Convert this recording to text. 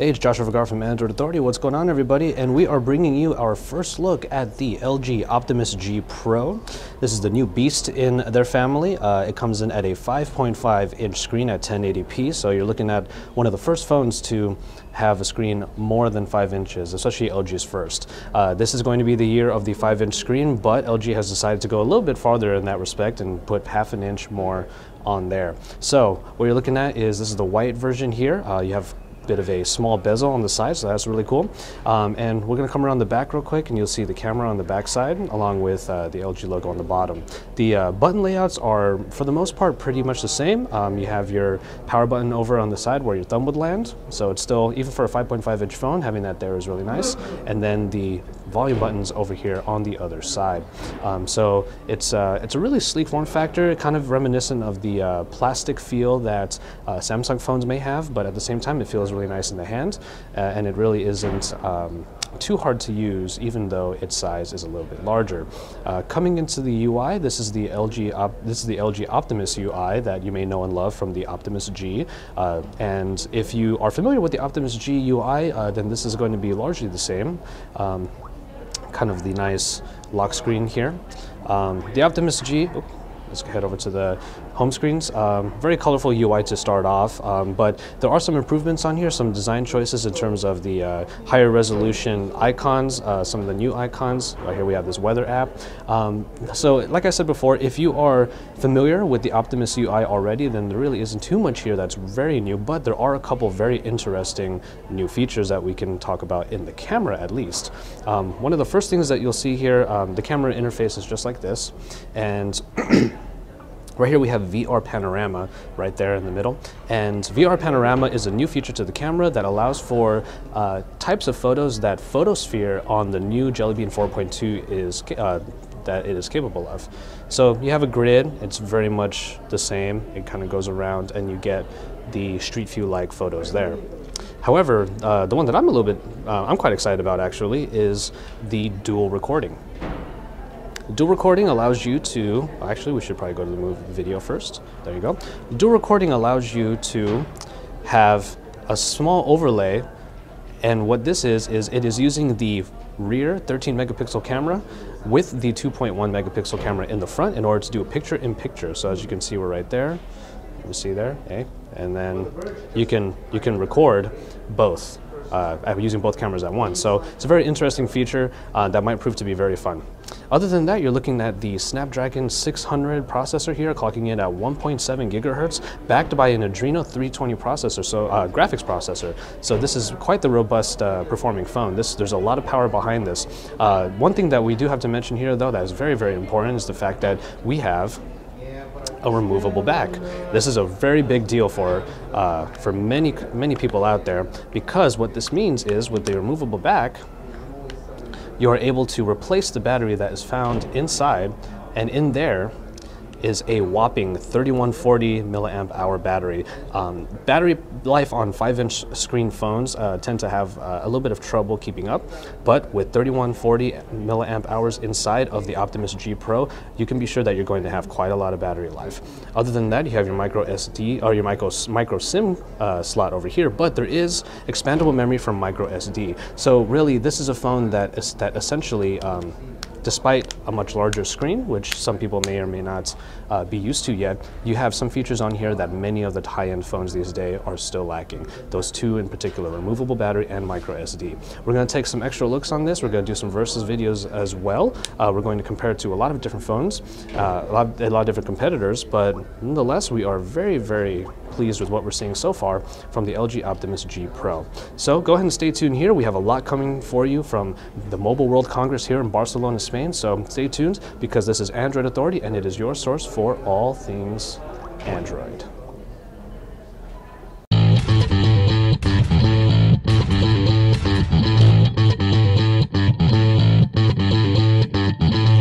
Hey, it's Joshua Vergara from Android Authority. What's going on, everybody? And we are bringing you our first look at the LG Optimus G Pro. This is the new beast in their family. It comes in at a 5.5-inch screen at 1080p, so you're looking at one of the first phones to have a screen more than 5 inches, especially LG's first. This is going to be the year of the 5-inch screen, but LG has decided to go a little bit farther in that respect and put half an inch more on there. So what you're looking at is, this is the white version here. You have bit of a small bezel on the side, so that's really cool. And we're going to come around the back real quick and you'll see the camera on the back side along with the LG logo on the bottom. The button layouts are for the most part pretty much the same. You have your power button over on the side where your thumb would land, so it's still, even for a 5.5-inch phone, having that there is really nice. And then the volume buttons over here on the other side. So it's a really sleek form factor, kind of reminiscent of the plastic feel that Samsung phones may have, but at the same time it feels really nice in the hand, and it really isn't too hard to use, even though its size is a little bit larger. Coming into the UI, this is the LG Optimus UI that you may know and love from the Optimus G. And if you are familiar with the Optimus G UI, then this is going to be largely the same. Kind of the nice lock screen here. The Optimus G, let's head over to the home screens. Very colorful UI to start off, but there are some improvements on here, some design choices in terms of the higher resolution icons, some of the new icons. Right here we have this weather app. So like I said before, if you are familiar with the Optimus UI already, then there really isn't too much here that's very new, but there are a couple very interesting new features that we can talk about in the camera, at least. One of the first things that you'll see here, the camera interface is just like this, and right here we have VR Panorama right there in the middle, and VR Panorama is a new feature to the camera that allows for types of photos that Photosphere on the new Jelly Bean 4.2 is that it is capable of. So you have a grid, it's very much the same, it kind of goes around and you get the Street View-like photos there. However, the one that I'm quite excited about actually is the dual recording. Dual recording allows you to, actually we should probably go to the video first. There you go. Dual recording allows you to have a small overlay, and what this is it is using the rear 13 megapixel camera with the 2.1 megapixel camera in the front in order to do a picture-in-picture. So as you can see, we're right there. You see there, eh? And then you can record both. Using both cameras at once. So it's a very interesting feature that might prove to be very fun. Other than that, you're looking at the Snapdragon 600 processor here, clocking in at 1.7 gigahertz, backed by an Adreno 320 processor, so graphics processor. So this is quite the robust performing phone. There's a lot of power behind this. One thing that we do have to mention here, though, that is very, very important, is the fact that we have a removable back. This is a very big deal for many people out there, because what this means is, with the removable back, you are able to replace the battery that is found inside, and in there is a whopping 3140 milliamp hour battery. Battery life on 5-inch screen phones tend to have a little bit of trouble keeping up, but with 3140 milliamp hours inside of the Optimus G Pro, you can be sure that you're going to have quite a lot of battery life. Other than that, you have your micro SD or your micro SIM slot over here, but there is expandable memory from micro SD. So really, this is a phone that essentially, despite a much larger screen, which some people may or may not be used to yet, you have some features on here that many of the high-end phones these days are still lacking. Those two in particular, removable battery and micro SD. We're going to take some extra looks on this. We're going to do some versus videos as well. We're going to compare it to a lot of different phones, a lot of different competitors, but nonetheless, we are very, very pleased with what we're seeing so far from the LG Optimus G Pro. So go ahead and stay tuned here. We have a lot coming for you from the Mobile World Congress here in Barcelona, Spain. So stay tuned, because this is Android Authority and it is your source for all things Android.